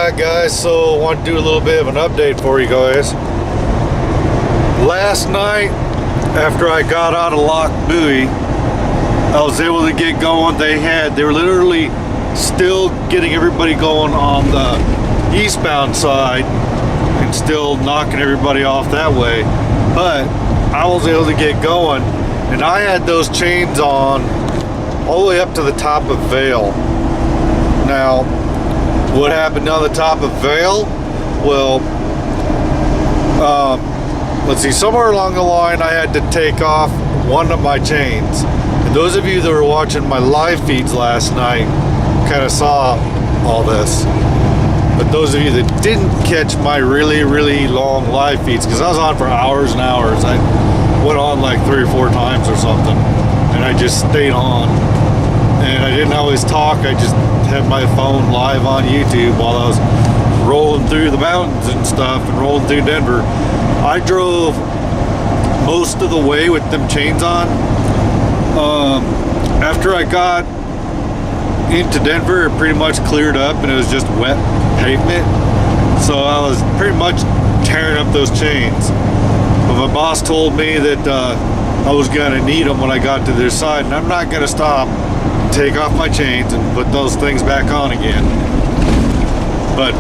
Alright guys, so I want to do a little bit of an update for you guys. Last night, after I got out of Lock Buoy, I was able to get going. They were literally still getting everybody going on the eastbound side and still knocking everybody off that way. But I was able to get going, and I had those chains on all the way up to the top of Vail. Now, what happened on the top of Vail? Well, let's see, somewhere along the line I had to take off one of my chains. And those of you that were watching my live feeds last night kind of saw all this. But those of you that didn't catch my really, really long live feeds, because I was on for hours and hours. I went on like 3 or 4 times or something, and I just stayed on. And I didn't always talk, I just had my phone live on YouTube while I was rolling through the mountains and stuff and rolling through Denver. I drove most of the way with them chains on. After I got into Denver, it pretty much cleared up and it was just wet pavement. So I was pretty much tearing up those chains. But my boss told me that I was gonna need them when I got to their side, and I'm not gonna stop, take off my chains and put those things back on again. But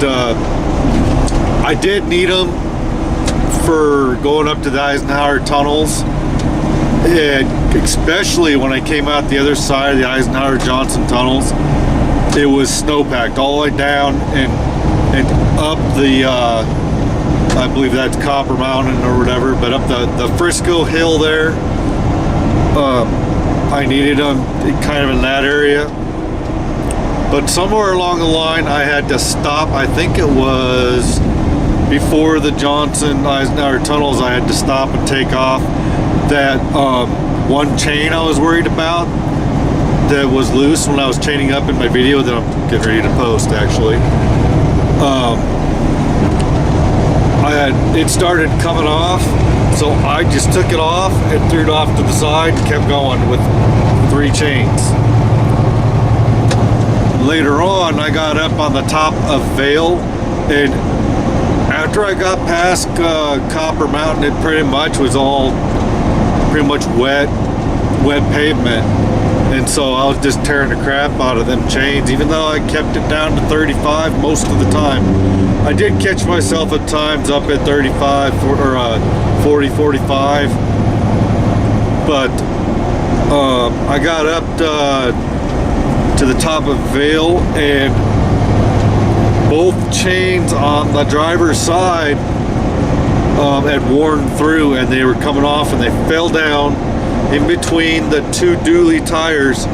I did need them for going up to the Eisenhower tunnels, and especially when I came out the other side of the Eisenhower Johnson tunnels. It was snowpacked all the way down and up the I believe that's Copper Mountain or whatever, but up the Frisco Hill there. I needed them kind of in that area. But somewhere along the line I had to stop. I think it was before the Johnson Eisenhower tunnels. I had to stop and take off that one chain I was worried about that was loose when I was chaining up in my video that I'm getting ready to post actually. It started coming off, so I just took it off and threw it off to the side and kept going with 3 chains. Later on, I got up on the top of Vail, and after I got past Copper Mountain, it pretty much was all pretty much wet pavement. And so I was just tearing the crap out of them chains, even though I kept it down to 35 most of the time. I did catch myself at times up at 35 or 40, 45. But I got up to the top of Vail, and both chains on the driver's side had worn through, and they were coming off, and they fell down in between the 2 dually tires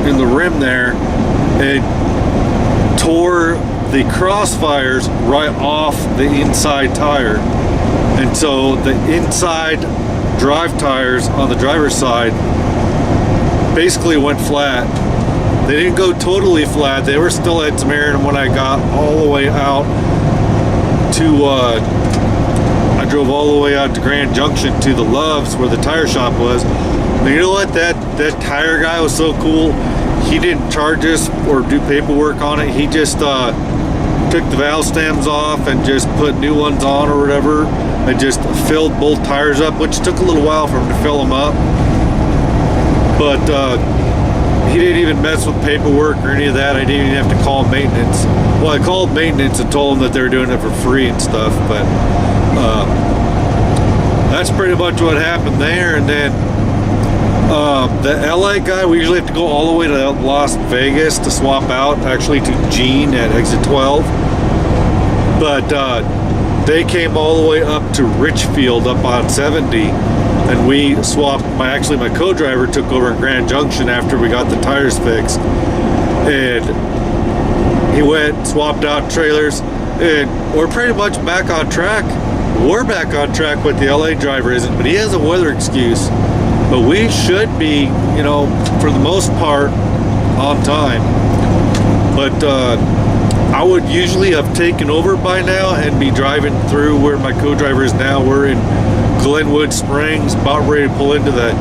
in the rim there, and tore the crossfires right off the inside tire. And so the inside drive tires on the driver's side basically went flat. They didn't go totally flat, they were still had some air. And when I got all the way out to I drove all the way out to Grand Junction to the Loves where the tire shop was. And you know what, that tire guy was so cool. He didn't charge us or do paperwork on it. He just took the valve stems off and just put new ones on or whatever, and just filled both tires up, which took a little while for him to fill them up. But he didn't even mess with paperwork or any of that. I didn't even have to call maintenance. Well, I called maintenance and told them that they were doing it for free and stuff, but that's pretty much what happened there. And then the LA guy, we usually have to go all the way to Las Vegas to swap out, actually to Gene at exit 12. But they came all the way up to Richfield up on 70, and we swapped. My co-driver took over in Grand Junction after we got the tires fixed, and he went, swapped out trailers, and we're pretty much back on track. We're back on track, what the LA driver isn't, but he has a weather excuse. But we should be, you know, for the most part, on time. But I would usually have taken over by now and be driving through where my co-driver is now. We're in Glenwood Springs, about ready to pull into the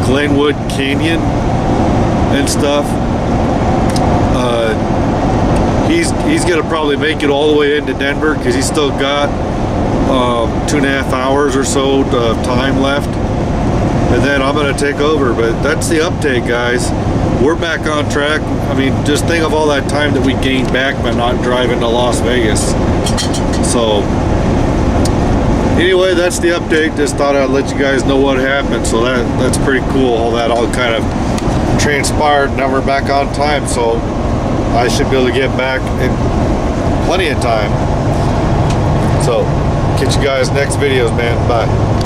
Glenwood Canyon and stuff. he's gonna probably make it all the way into Denver because he's still got 2.5 hours or so of time left, and then I'm gonna take over. But that's the update, guys. We're back on track. I mean, just think of all that time that we gained back by not driving to Las Vegas. So anyway, that's the update. Just thought I'd let you guys know what happened. So that's pretty cool. All that all kind of transpired. Now we're back on time, so I should be able to get back in plenty of time. So catch you guys next videos, man. Bye.